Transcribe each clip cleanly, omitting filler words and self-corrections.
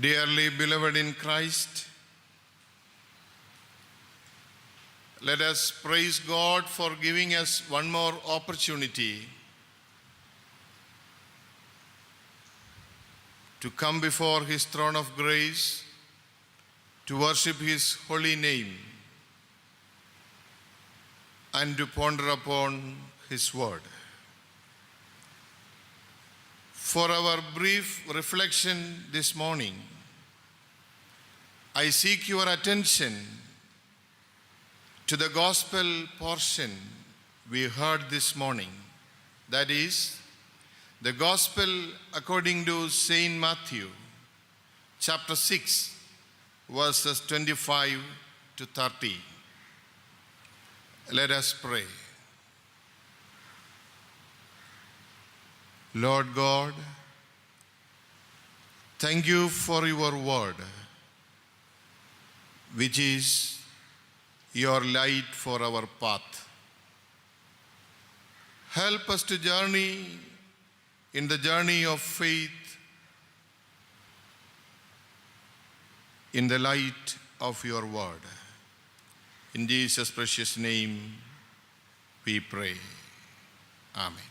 Dearly beloved in Christ, let us praise God for giving us one more opportunity to come before His throne of grace, to worship His holy name, and to ponder upon His word. For our brief reflection this morning, I seek your attention to the gospel portion we heard this morning. That is, the gospel according to Saint Matthew, chapter 6, verses 25 to 30. Let us pray. Lord God, thank you for your word, which is your light for our path. Help us to journey in the journey of faith in the light of your word. In Jesus' precious name we pray. Amen.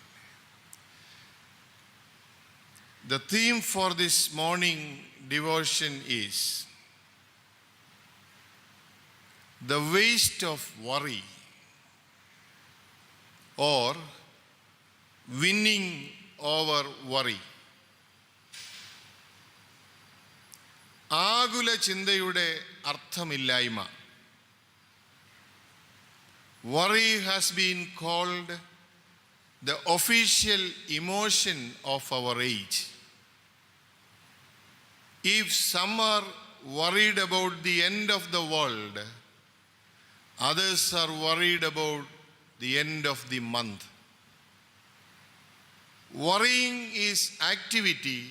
The theme for this morning devotion is the waste of worry, or winning over worry. ആകുല ചിന്തയുടെ അർത്ഥമില്ലായ്മ. Worry has been called the official emotion of our age. If some are worried about the end of the world, others are worried about the end of the month. Worrying is activity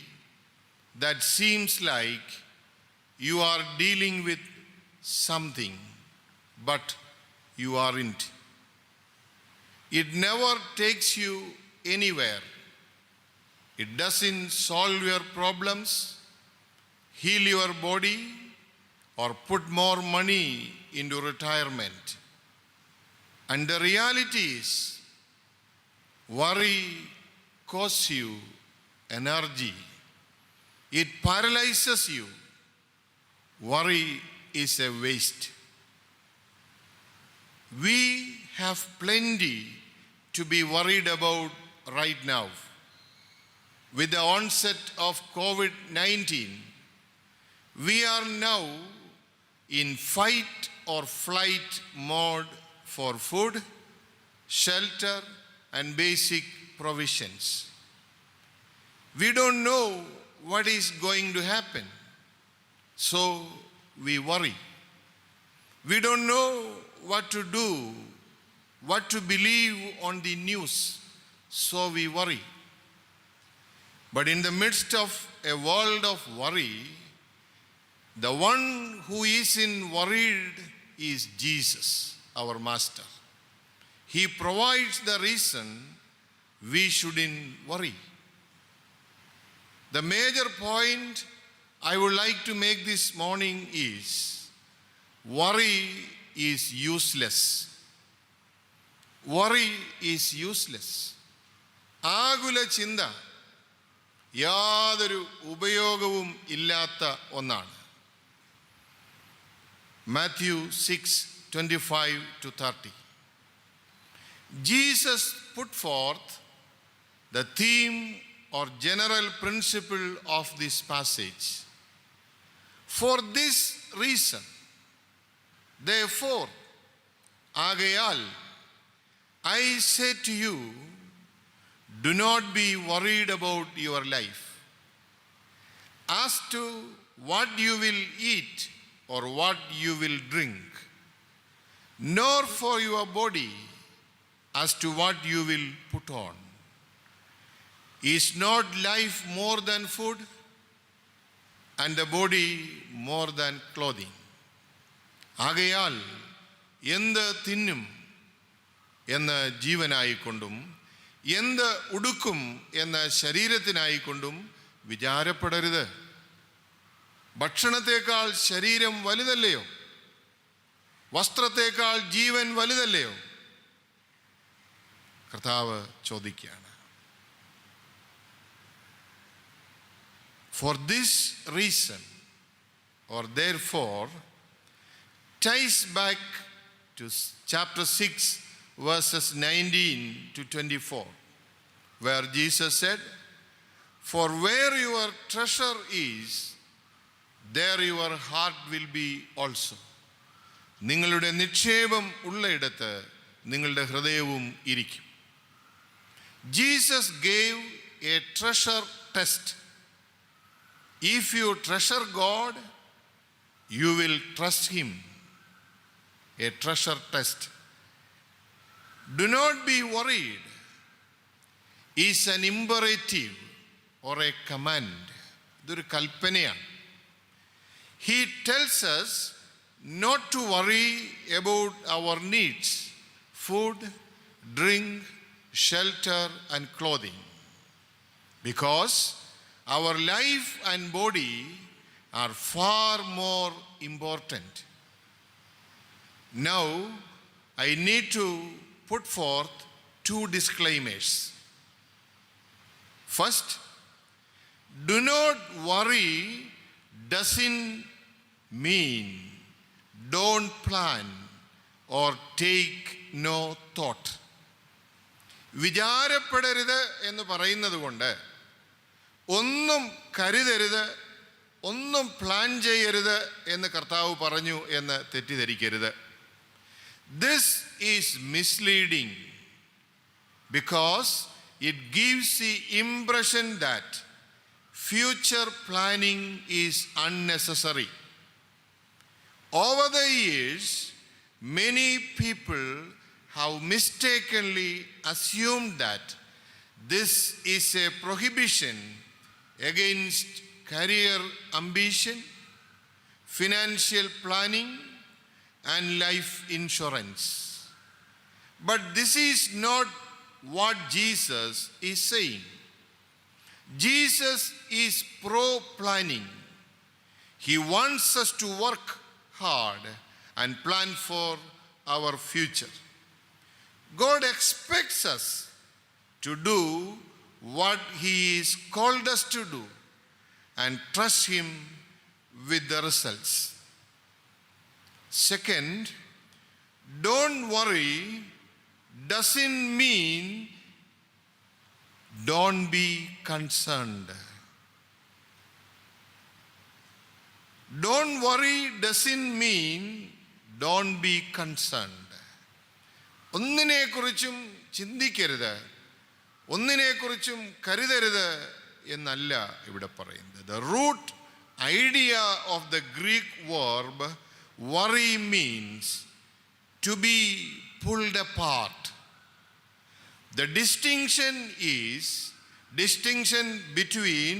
that seems like you are dealing with something, but you aren't. It never takes you anywhere. It doesn't solve your problems, heal your body, or put more money into retirement. And the reality is, worry costs you energy. It paralyzes you. Worry is a waste. We have plenty to be worried about right now. With the onset of COVID-19, we are now in fight or flight mode for food, shelter, and basic provisions. We don't know what is going to happen, so we worry. We don't know what to do, what to believe on the news, so we worry. But in the midst of a world of worry, the one who isn't worried is Jesus, our Master. He provides the reason we shouldn't worry. The major point I would like to make this morning is, worry is useless. Worry is useless. ആകുല ചിന്ത യാതൊരു ഉപയോഗവും ഇല്ലാത്ത ഒന്നാണ്. Matthew 6:25 to 30. Jesus put forth the theme or general principle of this passage. For this reason, therefore, ആകയാൽ, I say to you, do not be worried about your life, as to what you will eat or what you will drink, nor for your body as to what you will put on. Is not life more than food, and the body more than clothing? ആകയാൽ എന്ത് തിന്നും എന്ന് ജീവനായിക്കൊണ്ടും എന്ത് ഉടുക്കും എന്ന ശരീരത്തിനായിക്കൊണ്ടും വിചാരപ്പെടരുത്. ഭക്ഷണത്തേക്കാൾ ശരീരം വലുതല്ലയോ? വസ്ത്രത്തേക്കാൾ ജീവൻ വലുതല്ലയോ? കർത്താവ് ചോദിക്കുകയാണ്. For this reason, or therefore, ties back to chapter 6, verses 19 to 24, where Jesus said, "For where your treasure is, there your heart will be also." നിങ്ങളുടെ നിക്ഷേപം ഉള്ളയിടത്ത് നിങ്ങളുടെ ഹൃദയവും ഇരിക്കും. Jesus gave a treasure test. If you treasure God, you will trust Him. A treasure test. Do not be worried is an imperative or a command. ഇതൊരു കൽപ്പനയാണ്. He tells us not to worry about our needs, food, drink, shelter and clothing, because our life and body are far more important. Now, I need to put forth two disclaimers. First, do not worry doesn't mean don't plan or take no thought. വിചാരപ്പെടരുത് എന്ന് പറയുന്നത് കൊണ്ട് ഒന്നും കരുതരുത്, ഒന്നും plan ചെയ്യരുത് എന്ന് കർത്താവ് പറഞ്ഞു എന്ന് തെറ്റിദ്ധരിക്കരുത്. This is misleading because it gives the impression that future planning is unnecessary. Over the years, many people have mistakenly assumed that this is a prohibition against career ambition, financial planning, and life insurance. But this is not what Jesus is saying. Jesus is pro-planning. He wants us to work hard and plan for our future. God expects us to do what He is called us to do and trust Him with the results. Second, don't worry doesn't mean don't be concerned. Don't worry doesn't mean don't be concerned. ഒന്നിനെക്കുറിച്ചും ചിന്തിക്കരുത്, ഒന്നിനെക്കുറിച്ചും കരുതരുത് എന്നല്ല ഇവിടെ പറയുന്നത്. The root idea of the Greek verb worry means to be pulled apart. The distinction between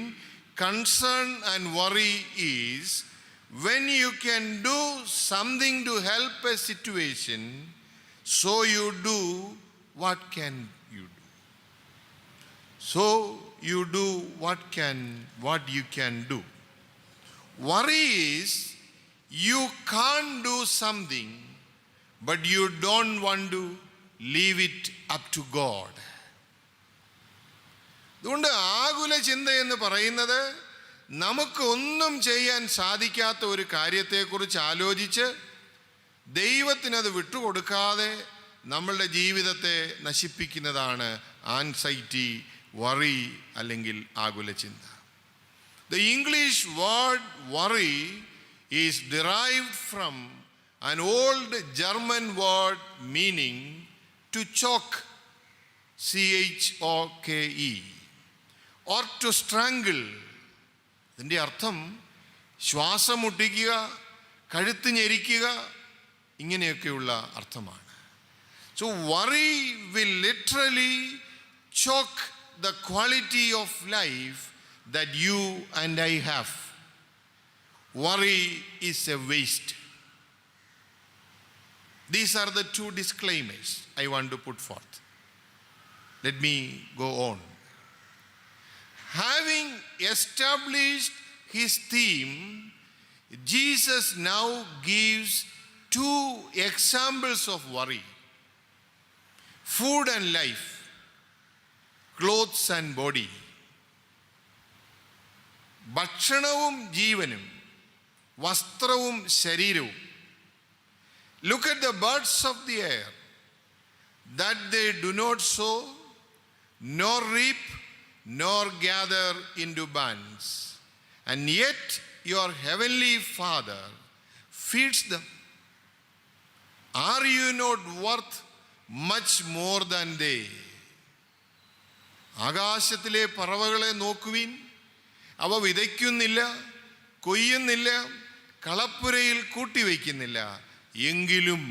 concern and worry is when you can do something to help a situation, so you do what can you do. So you do what you can do. Worry is you can't do something, but you don't want to leave it up to God. അതുകൊണ്ട് ആകുല ചിന്ത എന്ന് പറയുന്നത് നമുക്ക് ഒന്നും ചെയ്യാൻ സാധിക്കാത്ത ഒരു കാര്യത്തെക്കുറിച്ച് ആലോചിച്ച് ദൈവത്തിനത് വിട്ടുകൊടുക്കാതെ നമ്മളുടെ ജീവിതത്തെ നശിപ്പിക്കുന്നതാണ് ആൻസൈറ്റി, വറി അല്ലെങ്കിൽ ആകുല ചിന്ത. The English word worry is derived from an old German word meaning to choke, choke, or to strangle. ഇതിൻ്റെ അർത്ഥം ശ്വാസം മുട്ടിക്കുക, കഴുത്ത് ഞെരിക്കുക, ഇങ്ങനെയൊക്കെയുള്ള അർത്ഥമാണ്. So worry will literally choke the quality of life that you and I have. Worry is a waste. These are the two disclaimers I want to put forth. Let me go on. Having established his theme Jesus now gives two examples of worry: food and life, clothes and body. ഭക്ഷണവും ജീവനും, വസ്ത്രവും ശരീരവും. Look at the birds of the air, that they do not sow, nor reap, nor gather into barns, and yet your heavenly Father feeds them. Are you not worth much more than they? ആകാശത്തിലെ പറവകളെ നോക്കുവിൻ. അവ വിതയ്ക്കുന്നില്ല, കൊയ്യുന്നില്ല, കളപ്പുരയിൽ കൂട്ടിവയ്ക്കുന്നില്ല. എങ്കിലും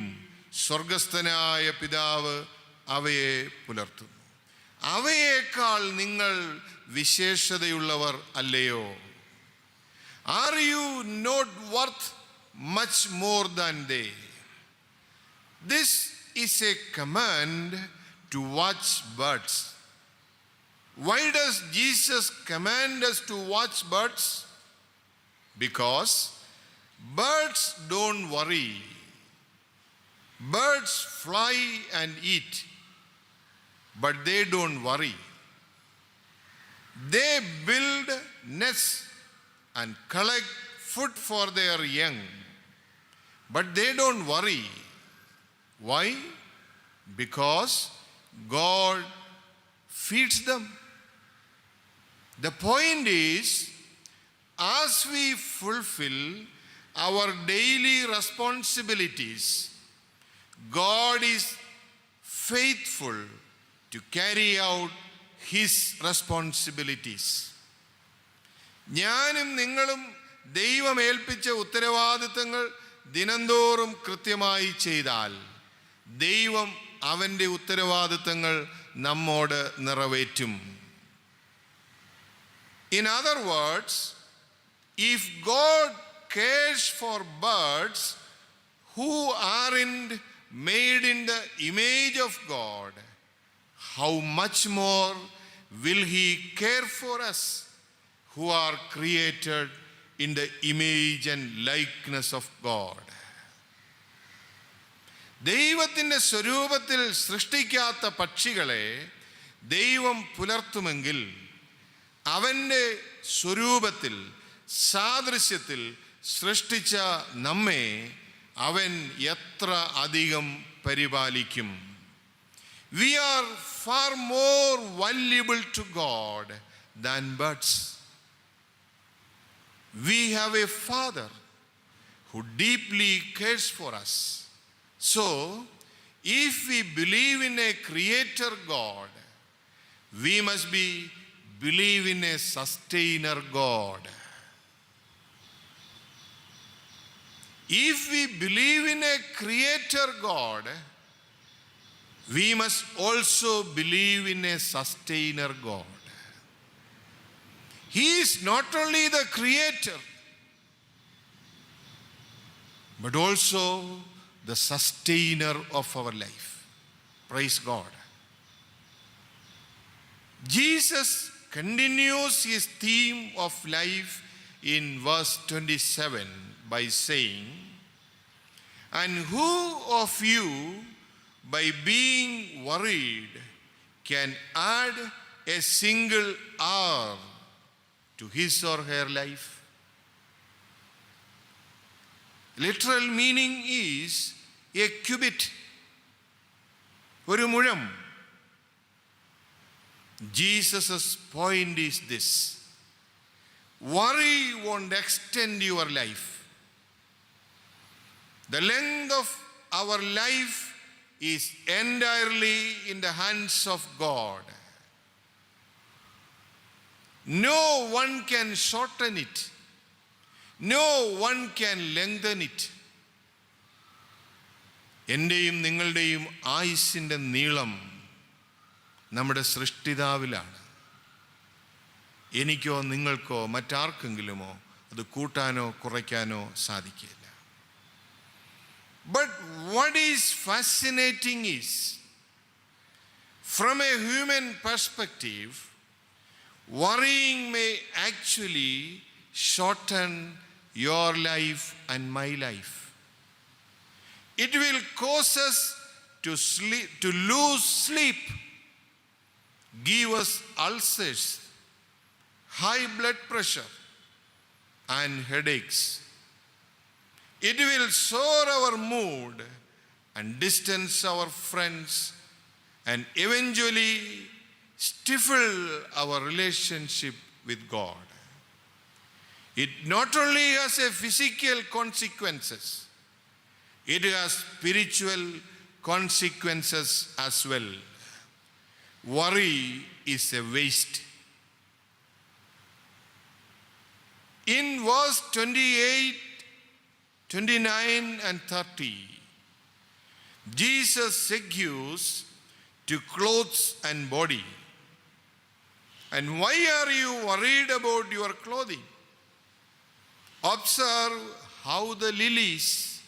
സ്വർഗസ്ഥനായ പിതാവ് അവയെ പുലർത്തുന്നു. അവയേക്കാൾ നിങ്ങൾ വിശേഷതയുള്ളവർ അല്ലയോ? Are you not worth much more than they? This is a command to watch birds. Why does Jesus command us to watch birds? Because birds don't worry. Birds fly and eat, but they don't worry. They build nests and collect food for their young, but they don't worry. Why? Because God feeds them. The point is, as we fulfill our daily responsibilities, God is faithful to carry out His responsibilities. ഞാനും നിങ്ങളും ദൈവം ഏൽപ്പിച്ച ഉത്തരവാദിത്തങ്ങൾ ദിനംതോറും കൃത്യമായി ചെയ്താൽ ദൈവം അവൻ്റെ ഉത്തരവാദിത്തങ്ങൾ നമ്മോട് നിറവേറ്റും. In other words, if God cares for birds who aren't made in the image of God, how much more will He care for us who are created in the image and likeness of God? ദൈവത്തിൻ്റെ സ്വരൂപത്തിൽ സൃഷ്ടിക്കാത്ത പക്ഷികളെ ദൈവം പുലർത്തുമെങ്കിൽ അവൻ്റെ സ്വരൂപത്തിൽ സാദൃശ്യത്തിൽ സൃഷ്ടിച്ച നമ്മെ അവൻ എത്ര അധികം പരിപാലിക്കും. We are far more valuable to God than birds. We have a Father who deeply cares for us. So, if we believe in a creator God, we must believe in a sustainer God. If we believe in a creator God, we must also believe in a sustainer God. He is not only the creator, but also the sustainer of our life. Praise God. Jesus continues his theme of life in verse 27 by saying, "And who of you, by being worried, can add a single hour to his or her life?" Literal meaning is a cubit, ഒരു മുഴം. Jesus' point is this: worry won't extend your life. The length of our life is entirely in the hands of God. No one can shorten it. No one can lengthen it. എൻ്റെയും നിങ്ങളുടെയും ആയുസ്സിൻ്റെ നീളം നമ്മുടെ സൃഷ്ടിതാവിലാണ്. എനിക്കോ നിങ്ങൾക്കോ മറ്റാർക്കെങ്കിലുമോ അത് കൂട്ടാനോ കുറയ്ക്കാനോ സാധിക്കില്ല. But what is fascinating is, from a human perspective, worrying may actually shorten your life and my life. It will cause us to lose sleep, give us ulcers, high blood pressure, and headaches. It will sour our mood and distance our friends and eventually stifle our relationship with God. It not only has a physical consequences, it has spiritual consequences as well. Worry is a waste. In verse 28, 29 and 30, Jesus segues to clothes and body. And why are you worried about your clothing? Observe how the lilies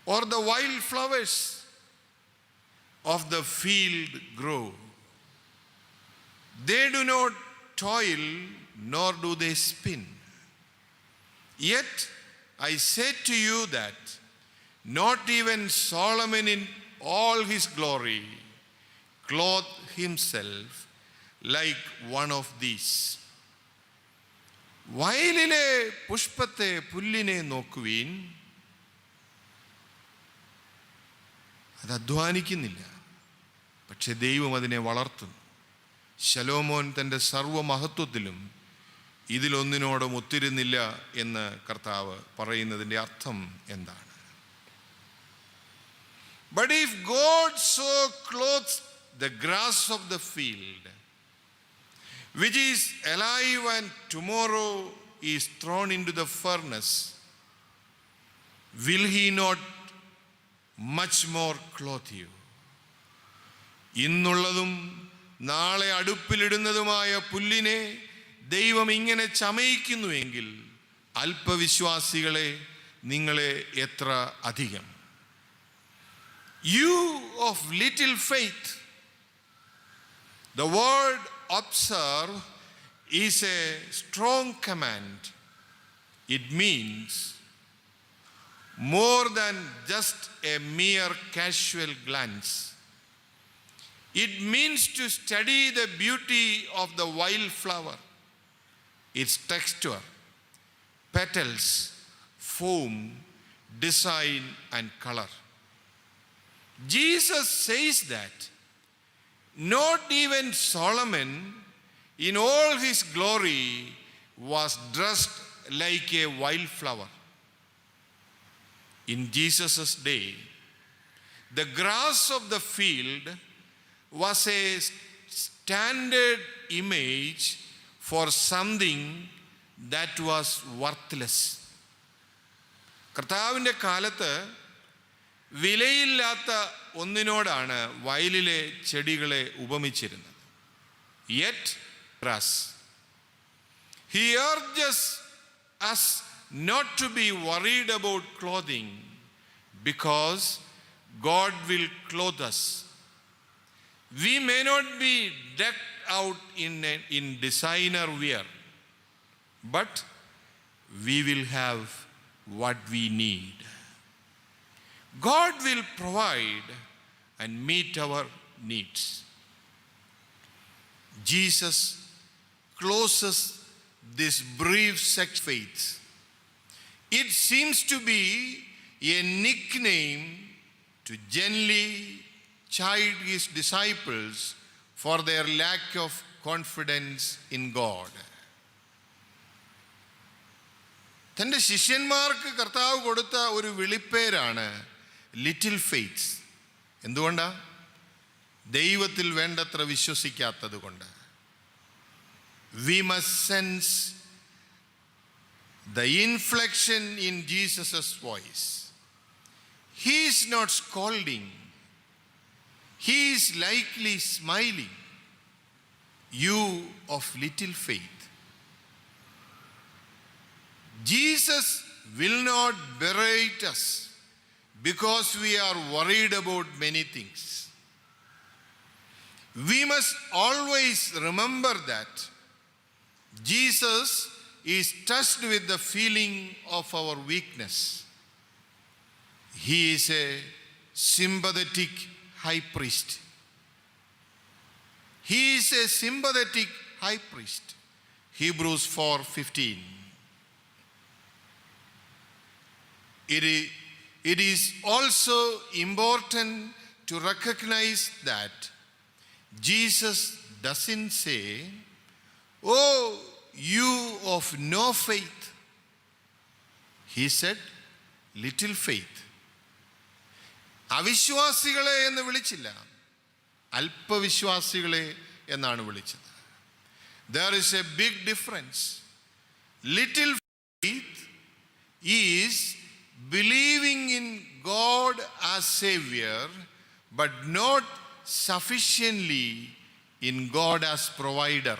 or the wild flowers of the field grow. They do not toil, nor do they spin. Yet I say to you that not even Solomon in all his glory clothed himself like one of these. വയലിലെ പുഷ്പത്തെ പുല്ലിനെ നോക്കുവീൻ, അത് അധ്വാനിക്കുന്നില്ല, പക്ഷെ ദൈവം അതിനെ വളർത്തുന്നു. ശലോമോൻ തൻ്റെ സർവമഹത്വത്തിലും ഇതിലൊന്നിനോടും ഒത്തിരുന്നില്ല എന്ന് കർത്താവ് പറയുന്നതിൻ്റെ അർത്ഥം എന്താണ്? But if God so clothes the grass of the field, which is alive and tomorrow is thrown into the furnace, will he not much more clothe you? ഇന്നുള്ളതും നാളെ അടുപ്പിലിടുന്നതുമായ പുല്ലിനെ ദൈവം ഇങ്ങനെ ചമയിക്കുന്നുവെങ്കിൽ അല്പവിശ്വാസികളെ, നിങ്ങളെ എത്ര അധികം. You of little faith. The word observe is a strong command. It means more than just a mere casual glance. It means to study the beauty of the wildflower, its texture, petals, form, design, and color. Jesus says that not even Solomon in all his glory was dressed like a wildflower. In Jesus' day, the grass of the field was a standard image for something that was worthless. കർത്താവിൻ്റെ കാലത്ത് വിലയില്ലാത്ത ഒന്നിനോടാണ് വയലിലെ ചെടികളെ ഉപമിച്ചിരുന്നത്. Yet, grass. He urges us not to be worried about clothing because God will clothe us. We may not be decked out in designer wear, but we will have what we need. God will provide and meet our needs. Jesus closes this brief section of faith. It seems to be a nickname to gently chide his disciples for their lack of confidence in God. തൻ്റെ ശിഷ്യന്മാർക്ക് കർത്താവ് കൊടുത്ത ഒരു വിളിപ്പേരാണ് little faiths. എന്തുകൊണ്ടാ? ദൈവത്തിൽ വേണ്ടത്ര വിശ്വസിക്കാത്തത് കൊണ്ട്. We must sense the inflection in Jesus' voice. He is not scolding. He is likely smiling. You of little faith. Jesus will not berate us because we are worried about many things. We must always remember that Jesus is touched with the feeling of our weakness. He is a sympathetic high priest. He is a sympathetic high priest. Hebrews 4:15. It is also important to recognize that Jesus doesn't say, "Oh, you of no faith." He said, "little faith." അവിശ്വാസികളെ എന്ന് വിളിച്ചില്ല, അല്പവിശ്വാസികളെ എന്നാണ് വിളിച്ചത്. There is a big difference. Little faith is believing in God as Savior, but not sufficiently in God as provider.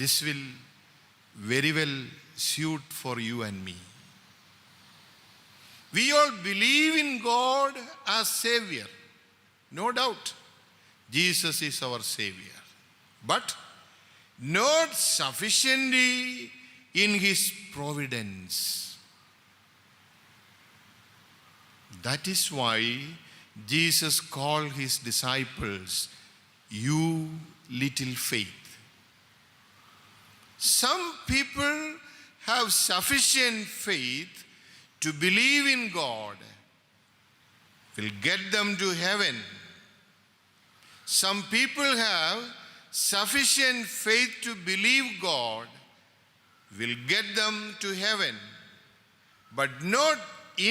This will very well suit for you and me. We all believe in God as Savior, no doubt. Jesus is our Savior, but not sufficiently in His providence. That is why Jesus called His disciples, "You little faith." Some people have sufficient faith to believe in God, will get them to heaven. Some people have sufficient faith to believe God, will get them to heaven, but not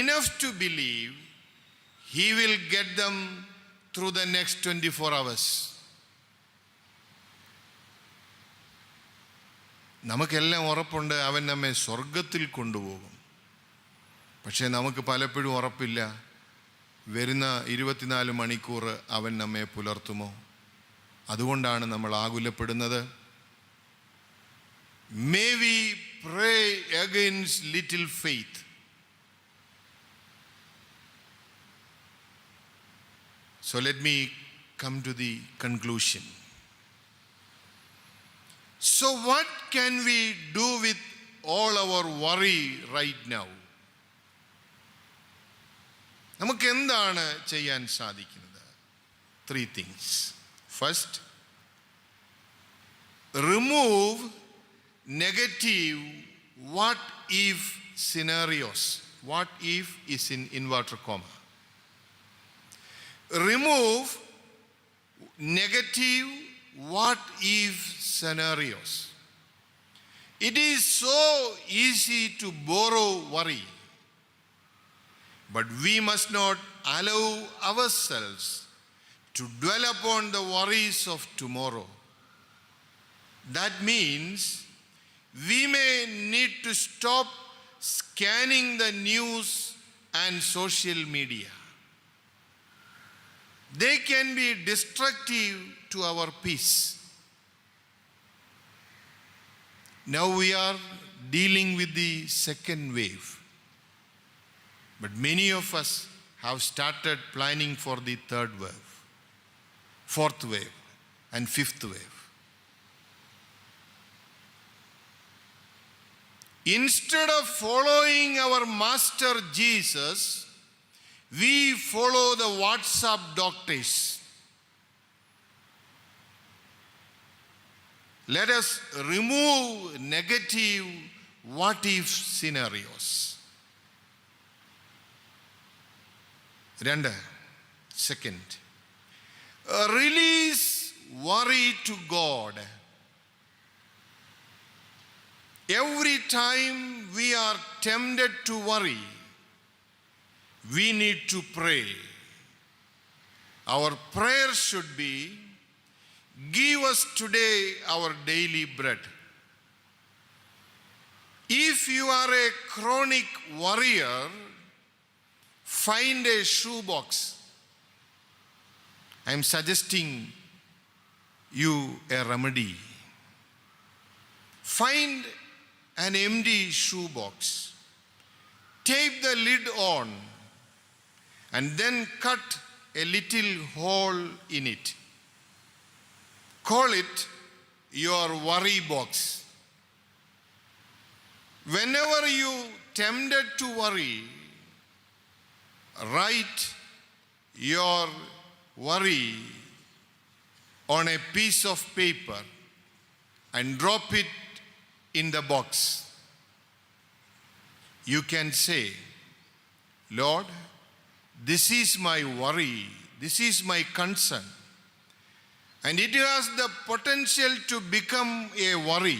enough to believe He will get them through the next 24 hours. നമുക്കെല്ലാം ഉറപ്പുണ്ട് അവൻ നമ്മെ സ്വർഗത്തിൽ കൊണ്ടുപോകും. പക്ഷേ നമുക്ക് പലപ്പോഴും ഉറപ്പില്ല, വരുന്ന 24 മണിക്കൂർ അവൻ നമ്മെ പുലർത്തുമോ. അതുകൊണ്ടാണ് നമ്മൾ ആകുലപ്പെടുന്നത്. May we pray against little faith. So let me come to the conclusion. So what can we do with all our worry right now? നമുക്ക് എന്താണ് ചെയ്യാൻ സാധിക്കുന്നത്? 3 things. First, remove negative what if scenarios. What if is in inverted comma. Remove negative what if scenarios. It is so easy to borrow worry, but we must not allow ourselves to dwell upon the worries of tomorrow. That means we may need to stop scanning the news and social media. They can be destructive to our peace. Now we are dealing with the second wave, but many of us have started planning for the third wave, fourth wave, and fifth wave. Instead of following our Master Jesus, we follow the WhatsApp doctors. Let us remove negative what if scenarios. Second, release worry to God. Every time we are tempted to worry, we need to pray. Our prayer should be, "Give us today our daily bread." If you are a chronic worrier, find a shoebox. I am suggesting you a remedy. Find an empty shoebox. Tape the lid on and then cut a little hole in it. Call it your worry box. Whenever you tempted to worry, write your worry on a piece of paper and drop it in the box. You can say, Lord, this is my worry, this is my concern, and it has the potential to become a worry.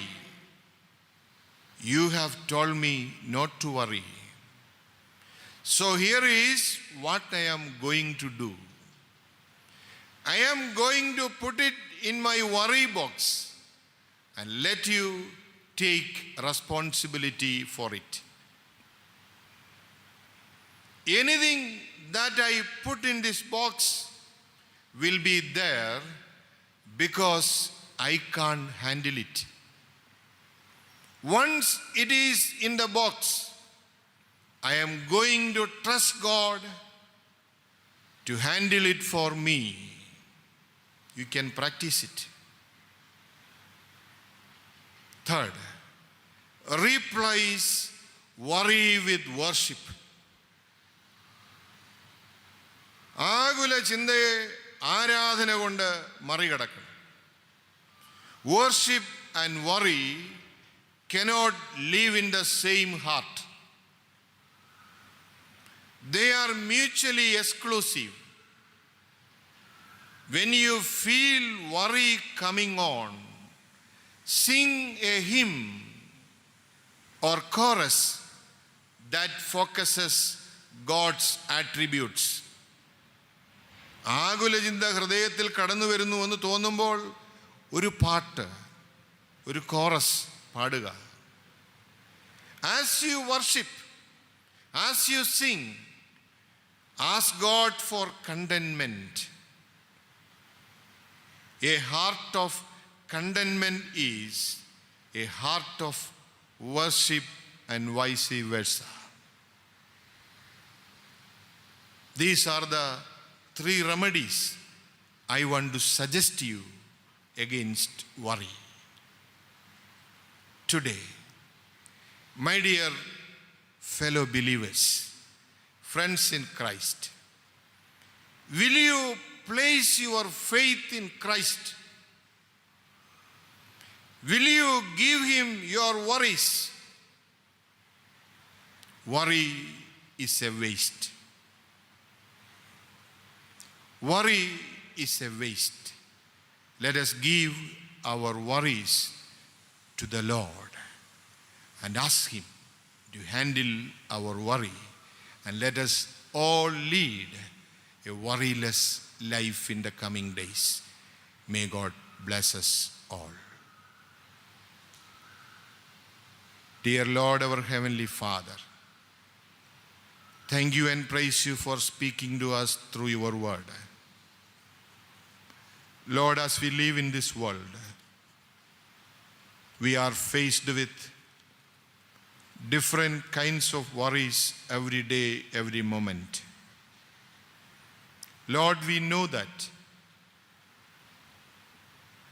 You have told me not to worry. So here is what I am going to do. I am going to put it in my worry box and let you take responsibility for it. Anything that I put in this box will be there because I can't handle it. Once it is in the box, I am going to trust God to handle it for me. You can practice it. Third, replace worry with worship. ആകുല ചിന്തയെ ആരാധന കൊണ്ട് മറികടക്കണം. Worship and worry cannot live in the same heart. They are mutually exclusive. When you feel worry coming on, sing a hymn or chorus that focuses God's attributes. ആകുല ചിന്ത ഹൃദയത്തിൽ കടന്നു വരുന്നു എന്ന് തോന്നുമ്പോൾ ഒരു പാട്ട്, ഒരു കോറസ് പാടുക. As you worship, as you sing, ask God for contentment. A heart of contentment is a heart of worship and vice versa. These are the 3 remedies I want to suggest you against worry. Today, my dear fellow believers, friends in Christ, will you place your faith in Christ? Will you give him your worries? Worry is a waste. Worry is a waste. Let us give our worries to the Lord and ask him to handle our worry, and let us all lead a worryless life in the coming days. May God bless us all. Dear Lord, our Heavenly Father, thank you and praise you for speaking to us through your word. Lord, as we live in this world, we are faced with different kinds of worries every day, every moment. Lord, we know that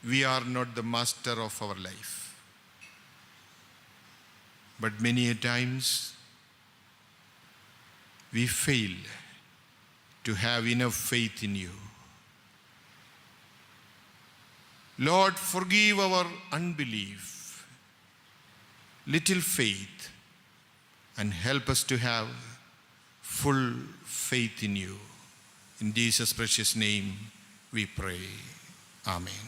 we are not the master of our life. But many a times, we fail to have enough faith in you. Lord, forgive our unbelief, little faith, and help us to have full faith in you. In Jesus' precious name we pray. Amen.